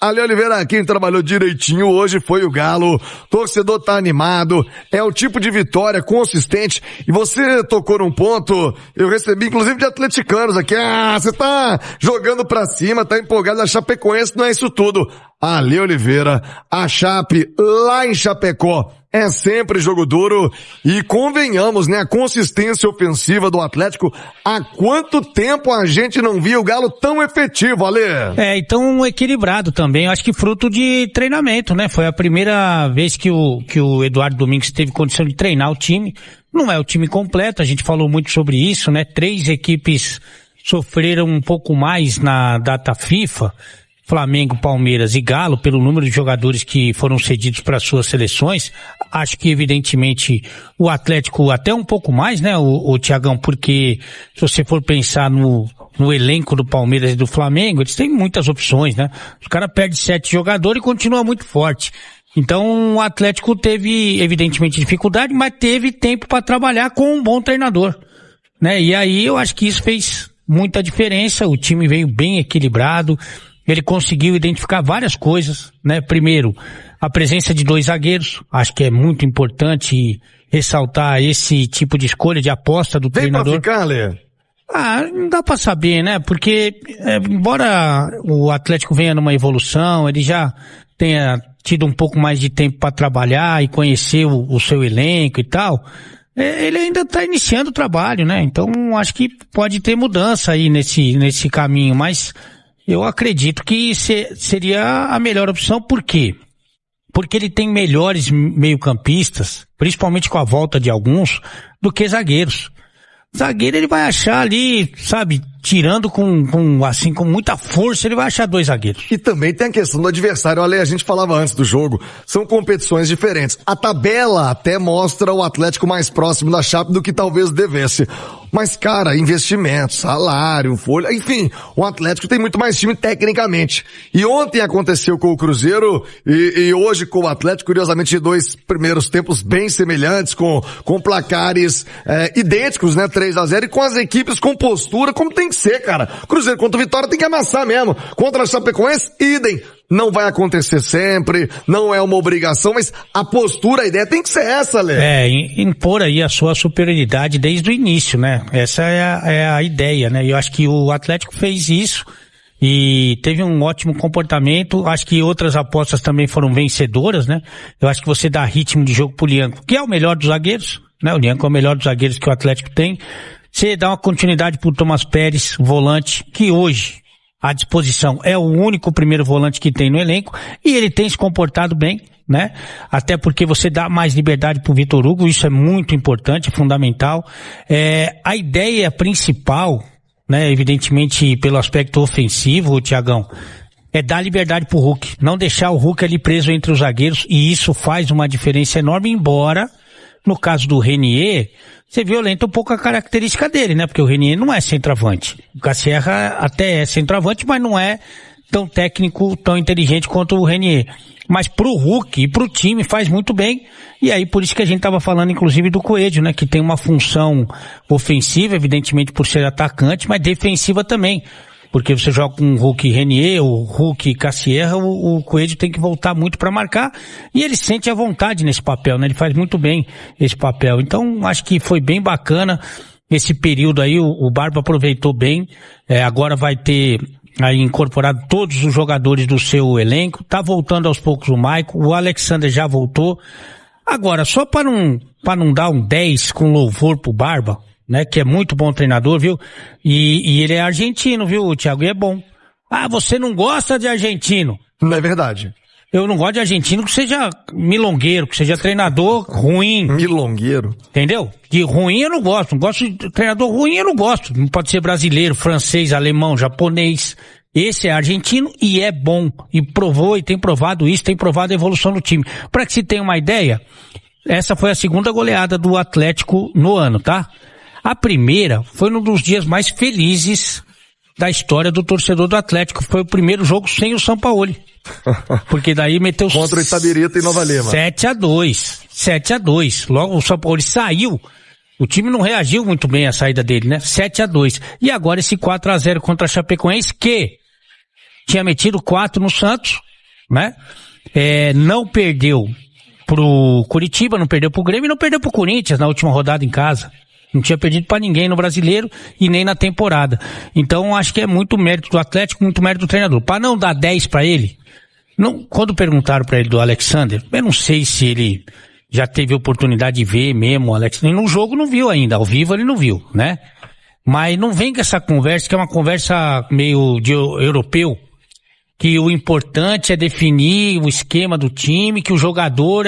Ale Oliveira, quem trabalhou direitinho hoje foi o Galo. Torcedor tá animado, é o tipo de vitória consistente. E você tocou num ponto, eu recebi inclusive de atleticanos aqui. Você tá jogando pra cima, tá empolgado. A Chapecoense não é isso tudo. Ale Oliveira, a Chape lá em Chapecó é sempre jogo duro e convenhamos, né, a consistência ofensiva do Atlético. Há quanto tempo a gente não via o Galo tão efetivo, Ale? Então equilibrado também, eu acho que fruto de treinamento, né? Foi a primeira vez que o Eduardo Domingues teve condição de treinar o time. Não é o time completo, a gente falou muito sobre isso, né? 3 equipes sofreram um pouco mais na data FIFA. Flamengo, Palmeiras e Galo, pelo número de jogadores que foram cedidos para suas seleções. Acho que evidentemente o Atlético até um pouco mais, né, o Thiagão, porque se você for pensar no elenco do Palmeiras e do Flamengo, eles têm muitas opções, né? Os caras perdem 7 jogadores e continua muito forte. Então o Atlético teve evidentemente dificuldade, mas teve tempo para trabalhar com um bom treinador, né? E aí eu acho que isso fez muita diferença, o time veio bem equilibrado. Ele conseguiu identificar várias coisas, né? Primeiro, a presença de 2 zagueiros. Acho que é muito importante ressaltar esse tipo de escolha, de aposta do treinador. Vem pra ficar, Lê? Não dá pra saber, né? Porque, embora o Atlético venha numa evolução, ele já tenha tido um pouco mais de tempo para trabalhar e conhecer o seu elenco e tal, ele ainda tá iniciando o trabalho, né? Então, acho que pode ter mudança aí nesse caminho, mas eu acredito que seria a melhor opção. Por quê? Porque ele tem melhores meio-campistas, principalmente com a volta de alguns, do que zagueiros. Zagueiro ele vai achar ali, sabe, tirando com muita força, ele vai achar 2 zagueiros. E também tem a questão do adversário. Olha, a gente falava antes do jogo, são competições diferentes. A tabela até mostra o Atlético mais próximo da Chape do que talvez devesse. Mas, cara, investimento, salário, folha, enfim, o Atlético tem muito mais time tecnicamente. E ontem aconteceu com o Cruzeiro e hoje com o Atlético, curiosamente, de 2 primeiros tempos bem semelhantes, com placares idênticos, né, 3-0, e com as equipes com postura, como tem que ser, cara. Cruzeiro contra o Vitória tem que amassar mesmo. Contra a Chapecoense, idem. Não vai acontecer sempre, não é uma obrigação, mas a postura, a ideia tem que ser essa, Lê. Impor aí a sua superioridade desde o início, né? Essa é a ideia, né? E eu acho que o Atlético fez isso e teve um ótimo comportamento. Acho que outras apostas também foram vencedoras, né? Eu acho que você dá ritmo de jogo pro Lianco, que é o melhor dos zagueiros, né? O Lianco é o melhor dos zagueiros que o Atlético tem. Você dá uma continuidade pro Thomas Pérez, volante, que hoje à disposição é o único primeiro volante que tem no elenco, e ele tem se comportado bem, né? Até porque você dá mais liberdade pro Vitor Hugo, isso é muito importante, fundamental. A ideia principal, né, evidentemente pelo aspecto ofensivo, Thiagão, é dar liberdade pro Hulk, não deixar o Hulk ali preso entre os zagueiros, e isso faz uma diferença enorme, embora no caso do Renier, você violenta um pouco a característica dele, né? Porque o Renier não é centroavante. O Cassierra até é centroavante, mas não é tão técnico, tão inteligente quanto o Renier. Mas pro Hulk e pro time faz muito bem. E aí por isso que a gente tava falando inclusive do Coelho, né? Que tem uma função ofensiva, evidentemente por ser atacante, mas defensiva também. Porque você joga com o Hulk Renier, o Hulk Cassierra, o Coelho tem que voltar muito para marcar, e ele sente a vontade nesse papel, né? Ele faz muito bem esse papel. Então, acho que foi bem bacana esse período aí, o Barba aproveitou bem, agora vai ter aí incorporado todos os jogadores do seu elenco, tá voltando aos poucos o Maicon, o Alexander já voltou. Agora, só para não dar um 10 com louvor pro Barba, né, que é muito bom treinador, viu? E ele é argentino, viu, Thiago? E é bom. Você não gosta de argentino? Não é verdade. Eu não gosto de argentino que seja milongueiro, que seja treinador ruim. Milongueiro? Entendeu? De ruim eu não gosto. Não gosto de treinador ruim, eu não gosto. Não pode ser brasileiro, francês, alemão, japonês. Esse é argentino e é bom. E provou, e tem provado isso, tem provado a evolução do time. Para que se tenha uma ideia, essa foi a 2ª goleada do Atlético no ano, tá? A primeira foi um dos dias mais felizes da história do torcedor do Atlético. Foi o primeiro jogo sem o Sampaoli. Porque daí meteu contra o Itabirita e Nova Lima. 7-2. Logo o Sampaoli saiu. O time não reagiu muito bem à saída dele, né? 7-2. E agora esse 4-0 contra a Chapecoense, que tinha metido 4 no Santos né? Não perdeu pro Curitiba, não perdeu pro Grêmio e não perdeu pro Corinthians na última rodada em casa. Não tinha perdido pra ninguém no Brasileiro e nem na temporada. Então acho que é muito mérito do Atlético, muito mérito do treinador. Para não dar 10 pra ele, quando perguntaram pra ele do Alexander, eu não sei se ele já teve oportunidade de ver mesmo o Alexander. No jogo não viu ainda, ao vivo ele não viu, né? Mas não vem com essa conversa, que é uma conversa meio de europeu, que o importante é definir o esquema do time, que o jogador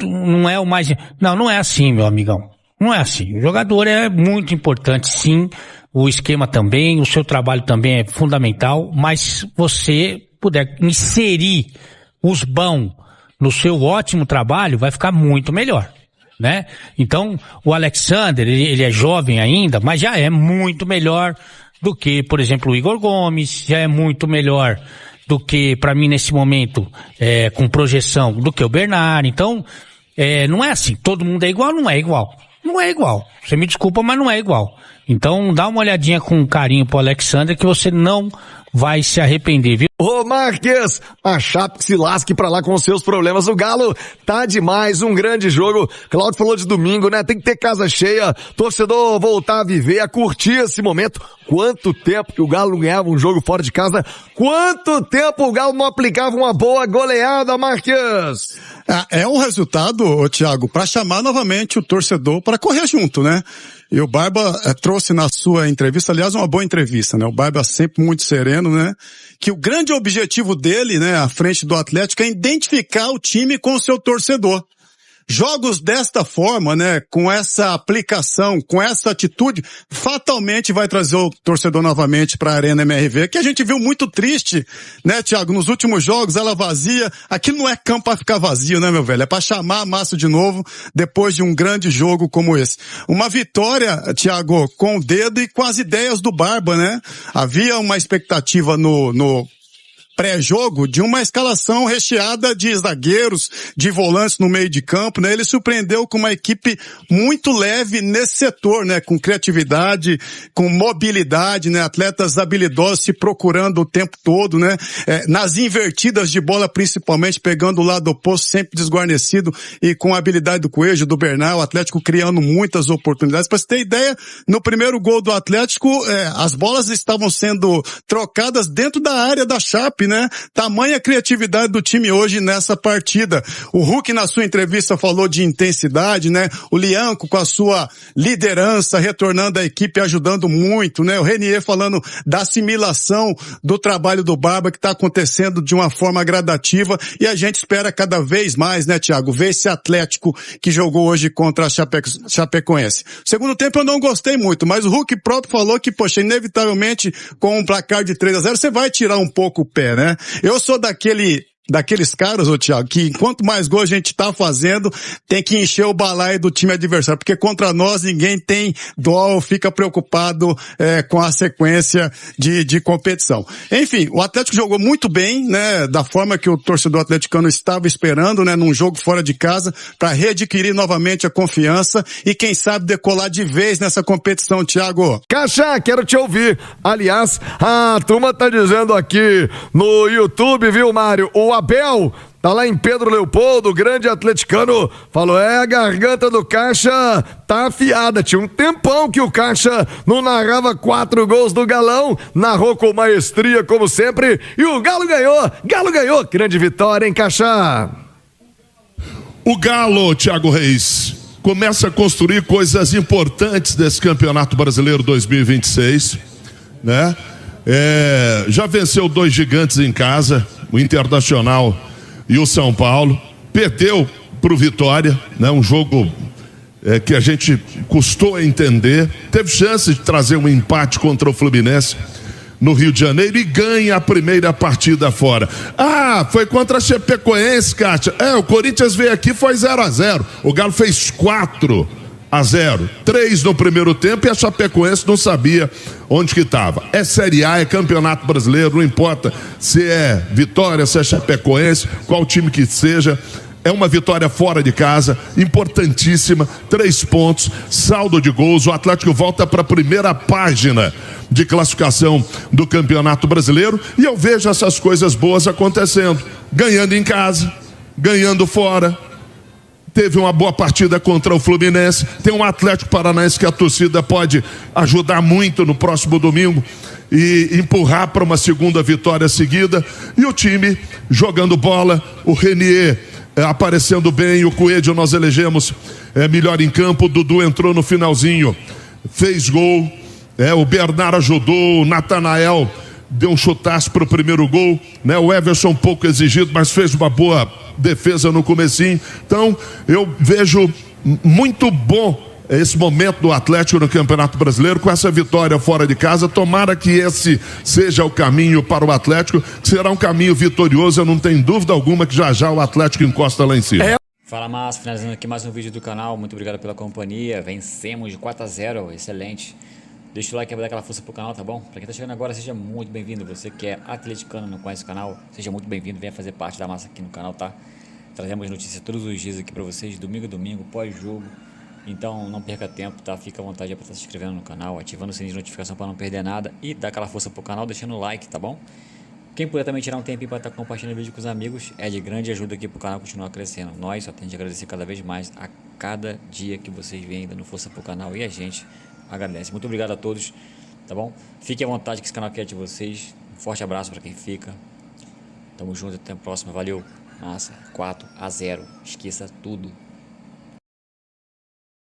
não é o mais... Não é assim, meu amigão. Não é assim. O jogador é muito importante, sim. O esquema também, o seu trabalho também é fundamental, mas se você puder inserir os bons no seu ótimo trabalho, vai ficar muito melhor, né? Então, o Alexander, ele é jovem ainda, mas já é muito melhor do que, por exemplo, o Igor Gomes, já é muito melhor do que, para mim, nesse momento, com projeção, do que o Bernard. Então, não é assim, todo mundo é igual, não é igual. Não é igual. Você me desculpa, mas não é igual. Então, dá uma olhadinha com carinho pro Alexander, que você não vai se arrepender, viu? Ô Marques, a Chape que se lasque pra lá com os seus problemas. O Galo tá demais, um grande jogo. Cláudio falou de domingo, né? Tem que ter casa cheia, torcedor voltar a viver, a curtir esse momento. Quanto tempo que o Galo não ganhava um jogo fora de casa? Quanto tempo o Galo não aplicava uma boa goleada, Marques? É um resultado, Thiago, para chamar novamente o torcedor para correr junto, né? E o Barba trouxe na sua entrevista, aliás, uma boa entrevista, né? O Barba sempre muito sereno, né? Que o grande objetivo dele, né, à frente do Atlético, é identificar o time com o seu torcedor. Jogos desta forma, né, com essa aplicação, com essa atitude, fatalmente vai trazer o torcedor novamente para a Arena MRV, que a gente viu muito triste, né, Thiago, nos últimos jogos, ela vazia. Aqui não é campo para ficar vazio, né, meu velho? É para chamar a massa de novo depois de um grande jogo como esse. Uma vitória, Thiago, com o dedo e com as ideias do Barba, né? Havia uma expectativa no pré-jogo de uma escalação recheada de zagueiros, de volantes no meio de campo, né? Ele surpreendeu com uma equipe muito leve nesse setor, né? Com criatividade, com mobilidade, né? Atletas habilidosos se procurando o tempo todo, né? Nas invertidas de bola, principalmente, pegando o lado oposto, sempre desguarnecido e com a habilidade do Coelho, do Bernal, o Atlético criando muitas oportunidades. Para você ter ideia, no primeiro gol do Atlético, as bolas estavam sendo trocadas dentro da área da Chape, né? Tamanha criatividade do time hoje nessa partida. O Hulk, na sua entrevista, falou de intensidade, né? O Lianco, com a sua liderança, retornando à equipe, ajudando muito, né? O Renier falando da assimilação do trabalho do Barba, que está acontecendo de uma forma gradativa, e a gente espera cada vez mais, né, Thiago, ver esse Atlético que jogou hoje contra a Chapecoense. Segundo tempo eu não gostei muito, mas o Hulk próprio falou que, poxa, inevitavelmente, com um placar de 3-0, você vai tirar um pouco o pé, né? Eu sou daqueles caras, ô Thiago, que quanto mais gol a gente tá fazendo, tem que encher o balaio do time adversário, porque contra nós ninguém tem dó ou fica preocupado com a sequência de competição. Enfim, o Atlético jogou muito bem, né, da forma que o torcedor atleticano estava esperando, né, num jogo fora de casa, para readquirir novamente a confiança e quem sabe decolar de vez nessa competição, Thiago. Caixa, quero te ouvir. Aliás, a turma tá dizendo aqui no YouTube, viu, Mário? O Abel tá lá em Pedro Leopoldo, grande atleticano, falou, a garganta do Caixa tá afiada. Tinha um tempão que o Caixa não narrava 4 gols do Galão, narrou com maestria como sempre, e o Galo ganhou, grande vitória, hein, Caixa? O Galo, Thiago Reis, começa a construir coisas importantes desse Campeonato Brasileiro 2026, né? Já venceu 2 gigantes em casa, o Internacional e o São Paulo, perdeu pro Vitória, né? Um jogo que a gente custou a entender, teve chance de trazer um empate contra o Fluminense no Rio de Janeiro e ganha a primeira partida fora. Foi contra a Chapecoense, Kátia. O Corinthians veio aqui, foi 0-0, o Galo fez 4-0, 3 no primeiro tempo e a Chapecoense não sabia onde que estava. É Série A, é Campeonato Brasileiro, não importa se é Vitória, se é Chapecoense, qual time que seja, é uma vitória fora de casa, importantíssima, 3 pontos, saldo de gols, o Atlético volta para a primeira página de classificação do Campeonato Brasileiro e eu vejo essas coisas boas acontecendo. ganhando em casa, ganhando fora. Teve uma boa partida contra o Fluminense. Tem um Atlético Paranaense que a torcida pode ajudar muito no próximo domingo e empurrar para uma segunda vitória seguida. E o time jogando bola, o Renier aparecendo bem, o Coelho nós elegemos melhor em campo, o Dudu entrou no finalzinho, fez gol, o Bernard ajudou, o Natanael deu um chutaço para o primeiro gol, né? O Everson um pouco exigido, mas fez uma boa defesa no comecinho. Então eu vejo muito bom esse momento do Atlético no Campeonato Brasileiro, com essa vitória fora de casa. Tomara que esse seja o caminho para o Atlético, que será um caminho vitorioso. Eu não tenho dúvida alguma que já já o Atlético encosta lá em cima. Fala, Márcio, finalizando aqui mais um vídeo do canal. Muito obrigado pela companhia. Vencemos de 4-0, excelente. Deixa o like e vai dar aquela força pro canal, tá bom? Pra quem tá chegando agora, seja muito bem-vindo. Você que é atleticano e não conhece o canal, seja muito bem-vindo. Venha fazer parte da massa aqui no canal, tá? Trazemos notícias todos os dias aqui pra vocês, domingo a domingo, pós-jogo. Então não perca tempo, tá? Fica à vontade pra estar se inscrevendo no canal, ativando o sininho de notificação pra não perder nada e dar aquela força pro canal, deixando o like, tá bom? Quem puder também tirar um tempinho para estar compartilhando o vídeo com os amigos é de grande ajuda aqui pro canal continuar crescendo. Nós só temos de agradecer cada vez mais a cada dia que vocês vêm dando força pro canal e a gente agradece. Muito obrigado a todos, tá bom? Fiquem à vontade que esse canal quer de vocês. Um forte abraço para quem fica. Tamo junto, até a próxima. Valeu. Massa, 4-0. Esqueça tudo.